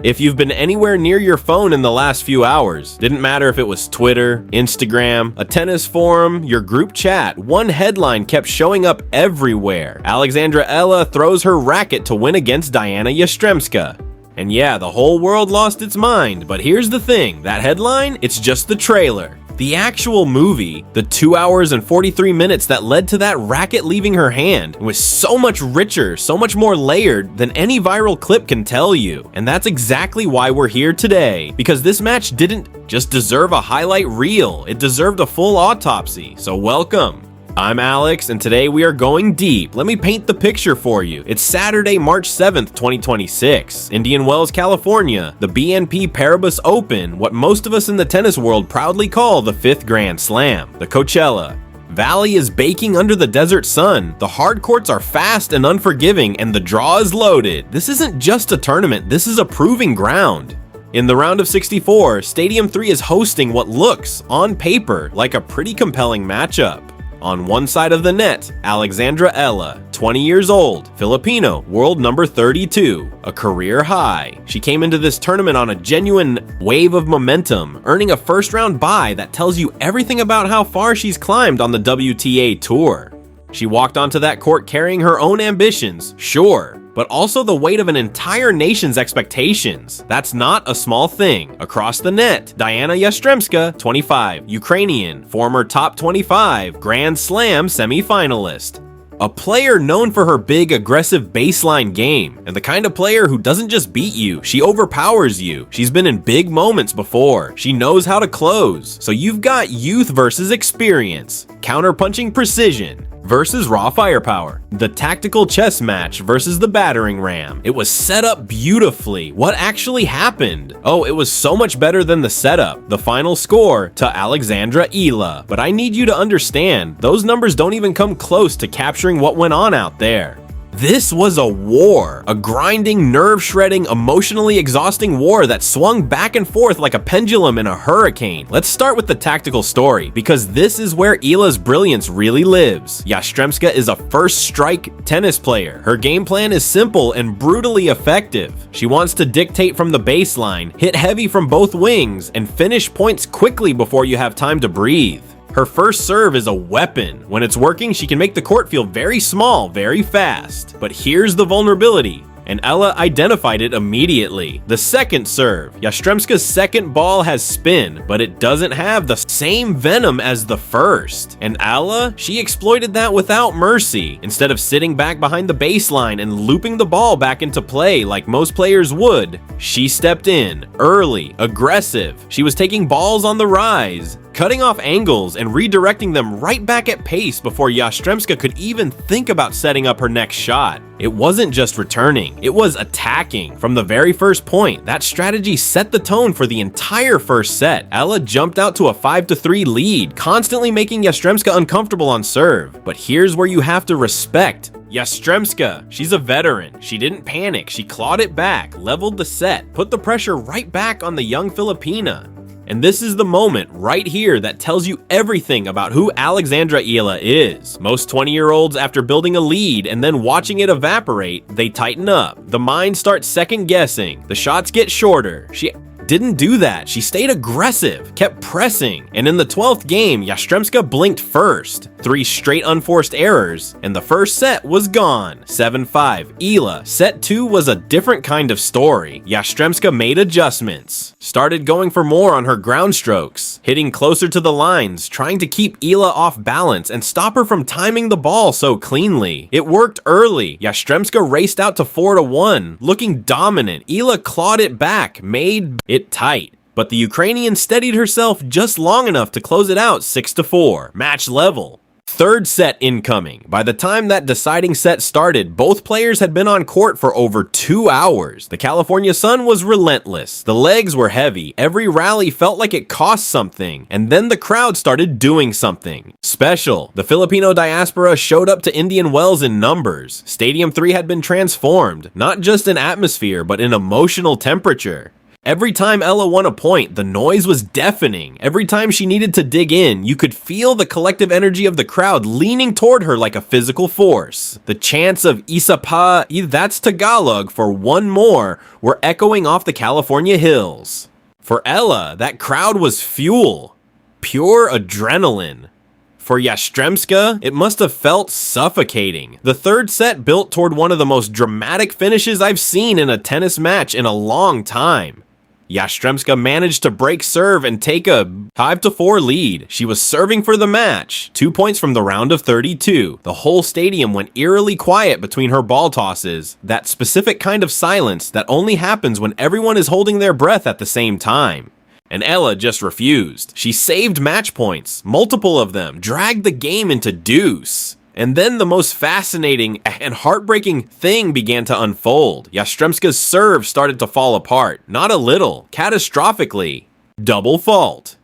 If you've been anywhere near your phone in the last few hours, didn't matter if it was Twitter, Instagram, a tennis forum, your group chat, one headline kept showing up everywhere. Alexandra Eala throws her racket to win against Dayana Yastremska. And yeah, the whole world lost its mind, but here's the thing, that headline, it's just the trailer. The actual movie, the 2 hours and 43 minutes that led to that racket leaving her hand, was so much richer, so much more layered than any viral clip can tell you. And that's exactly why we're here today, because this match didn't just deserve a highlight reel, it deserved a full autopsy, so welcome. I'm Alex, and today we are going deep. Let me paint the picture for you. It's Saturday, March 7th, 2026. Indian Wells, California. The BNP Paribas Open, what most of us in the tennis world proudly call the 5th Grand Slam. The Coachella Valley is baking under the desert sun. The hard courts are fast and unforgiving, and the draw is loaded. This isn't just a tournament, this is a proving ground. In the round of 64, Stadium 3 is hosting what looks, on paper, like a pretty compelling matchup. On one side of the net, Alexandra Eala, 20 years old, Filipino, world number 32, a career high. She came into this tournament on a genuine wave of momentum, earning a first-round bye that tells you everything about how far she's climbed on the WTA Tour. She walked onto that court carrying her own ambitions, sure, but also the weight of an entire nation's expectations. That's not a small thing. Across the net, Dayana Yastremska, 25, Ukrainian, former top 25, Grand Slam semi-finalist. A player known for her big, aggressive baseline game, and the kind of player who doesn't just beat you, she overpowers you. She's been in big moments before. She knows how to close. So you've got youth versus experience, counter-punching precision versus raw firepower, the tactical chess match versus the battering ram. It was set up beautifully. What actually happened? Oh, it was so much better than the setup. The final score to Alexandra Eala. But I need you to understand, those numbers don't even come close to capturing what went on out there. This was a war, a grinding, nerve-shredding, emotionally exhausting war that swung back and forth like a pendulum in a hurricane. Let's start with the tactical story, because this is where Eala's brilliance really lives. Yastremska is a first-strike tennis player. Her game plan is simple and brutally effective. She wants to dictate from the baseline, hit heavy from both wings, and finish points quickly before you have time to breathe. Her first serve is a weapon. When it's working, she can make the court feel very small, very fast. But here's the vulnerability, and Eala identified it immediately. The second serve. Yastremska's second ball has spin, but it doesn't have the same venom as the first. And Eala, she exploited that without mercy. Instead of sitting back behind the baseline and looping the ball back into play like most players would, she stepped in, early, aggressive. She was taking balls on the rise, cutting off angles and redirecting them right back at pace before Yastremska could even think about setting up her next shot. It wasn't just returning, it was attacking. From the very first point, that strategy set the tone for the entire first set. Eala jumped out to a 5-3 lead, constantly making Yastremska uncomfortable on serve. But here's where you have to respect Yastremska. She's a veteran. She didn't panic, she clawed it back, leveled the set, put the pressure right back on the young Filipina. And this is the moment right here that tells you everything about who Alexandra Eala is. Most 20-year-olds, after building a lead and then watching it evaporate, they tighten up. The mind starts second-guessing. The shots get shorter. She didn't do that. She stayed aggressive, kept pressing, and in the 12th game, Yastremska blinked first. 3 straight unforced errors, and the first set was gone. 7-5. Eala. Set 2 was a different kind of story. Yastremska made adjustments, started going for more on her ground strokes, hitting closer to the lines, trying to keep Eala off balance and stop her from timing the ball so cleanly. It worked early. Yastremska raced out to 4-1, looking dominant. Eala clawed it back, made it tight. But the Ukrainian steadied herself just long enough to close it out 6-4, match level. Third set incoming. By the time that deciding set started, both players had been on court for over 2 hours. The California sun was relentless. The legs were heavy. Every rally felt like it cost something. And then the crowd started doing something special. The Filipino diaspora showed up to Indian Wells in numbers. Stadium 3 had been transformed, not just in atmosphere, but in emotional temperature. Every time Ella won a point, the noise was deafening. Every time she needed to dig in, you could feel the collective energy of the crowd leaning toward her like a physical force. The chants of Isa pa, that's Tagalog, for one more were echoing off the California hills. For Ella, that crowd was fuel. Pure adrenaline. For Yastremska, it must have felt suffocating. The third set built toward one of the most dramatic finishes I've seen in a tennis match in a long time. Yastremska managed to break serve and take a 5-4 lead. She was serving for the match, 2 points from the round of 32. The whole stadium went eerily quiet between her ball tosses, that specific kind of silence that only happens when everyone is holding their breath at the same time. And Ella just refused. She saved match points, multiple of them, dragged the game into deuce. And then the most fascinating and heartbreaking thing began to unfold. Yastremska's serve started to fall apart, not a little, catastrophically. Double fault.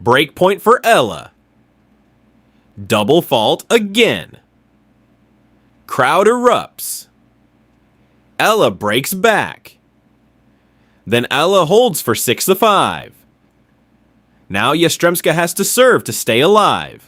Break point for Ella. Double fault again. Crowd erupts. Ella breaks back. Then Ella holds for 6-5. Now Yastremska has to serve to stay alive.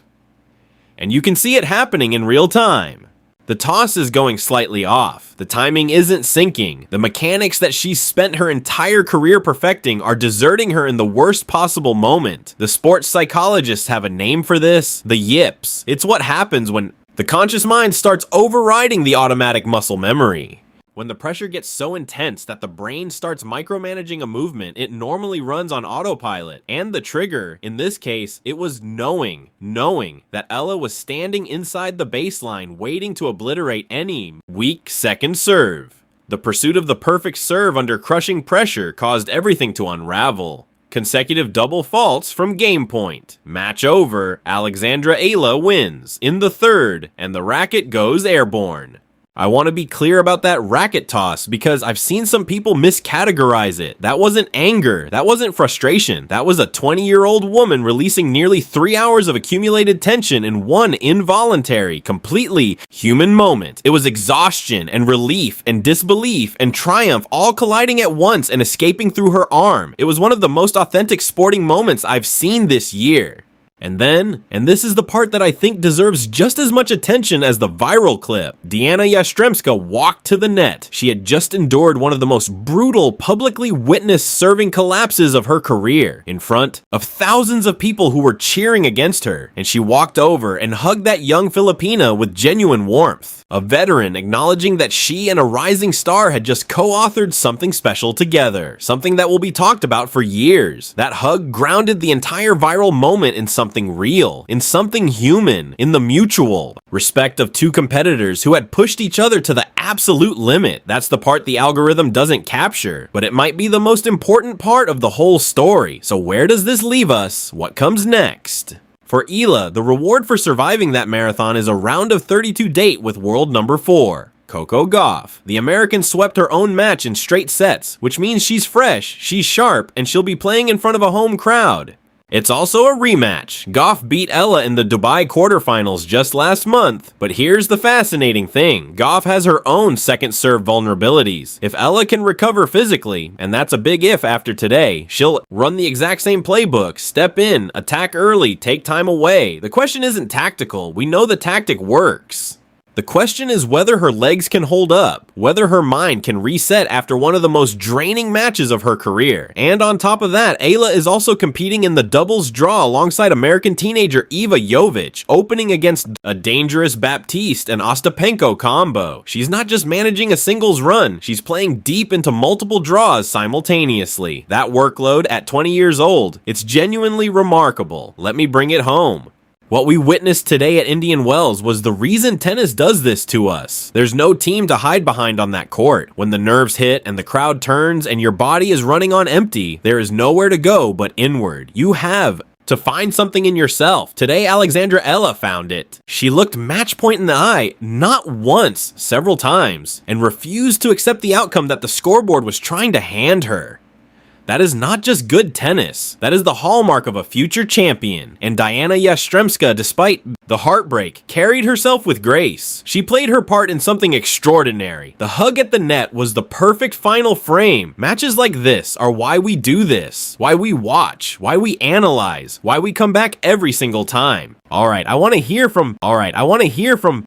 And you can see it happening in real time. The toss is going slightly off. The timing isn't syncing. The mechanics that she's spent her entire career perfecting are deserting her in the worst possible moment. The sports psychologists have a name for this: the yips. It's what happens when the conscious mind starts overriding the automatic muscle memory. When the pressure gets so intense that the brain starts micromanaging a movement it normally runs on autopilot, and the trigger, in this case, it was knowing that Ella was standing inside the baseline waiting to obliterate any weak second serve. The pursuit of the perfect serve under crushing pressure caused everything to unravel. Consecutive double faults from game point. Match over, Alexandra Eala wins in the third, and the racket goes airborne. I want to be clear about that racket toss because I've seen some people miscategorize it. That wasn't anger. That wasn't frustration. That was a 20-year-old woman releasing nearly 3 hours of accumulated tension in one involuntary, completely human moment. It was exhaustion and relief and disbelief and triumph all colliding at once and escaping through her arm. It was one of the most authentic sporting moments I've seen this year. And then, and this is the part that I think deserves just as much attention as the viral clip, Dayana Yastremska walked to the net. She had just endured one of the most brutal, publicly witnessed serving collapses of her career, in front of thousands of people who were cheering against her, and she walked over and hugged that young Filipina with genuine warmth. A veteran acknowledging that she and a rising star had just co-authored something special together, something that will be talked about for years. That hug grounded the entire viral moment in something real, in something human, in the mutual respect of two competitors who had pushed each other to the absolute limit. That's the part the algorithm doesn't capture, but it might be the most important part of the whole story. So where does this leave us? What comes next? For Eala, the reward for surviving that marathon is a round of 32 date with world number 4. Coco Gauff. The American swept her own match in straight sets, which means she's fresh, she's sharp, and she'll be playing in front of a home crowd. It's also a rematch. Gauff beat Ella in the Dubai quarterfinals just last month. But here's the fascinating thing. Gauff has her own second serve vulnerabilities. If Ella can recover physically, and that's a big if after today, she'll run the exact same playbook, step in, attack early, take time away. The question isn't tactical. We know the tactic works. The question is whether her legs can hold up, whether her mind can reset after one of the most draining matches of her career. And on top of that, Eala is also competing in the doubles draw alongside American teenager Iva Jovic, opening against a dangerous Baptiste and Ostapenko combo. She's not just managing a singles run, she's playing deep into multiple draws simultaneously. That workload at 20 years old, it's genuinely remarkable. Let me bring it home. What we witnessed today at Indian Wells was the reason tennis does this to us. There's no team to hide behind on that court. When the nerves hit and the crowd turns and your body is running on empty, there is nowhere to go but inward. You have to find something in yourself. Today, Alexandra Eala found it. She looked match point in the eye, not once, several times, and refused to accept the outcome that the scoreboard was trying to hand her. That is not just good tennis. That is the hallmark of a future champion. And Dayana Yastremska, despite the heartbreak, carried herself with grace. She played her part in something extraordinary. The hug at the net was the perfect final frame. Matches like this are why we do this, why we watch, why we analyze, why we come back every single time. Alright, I want to hear from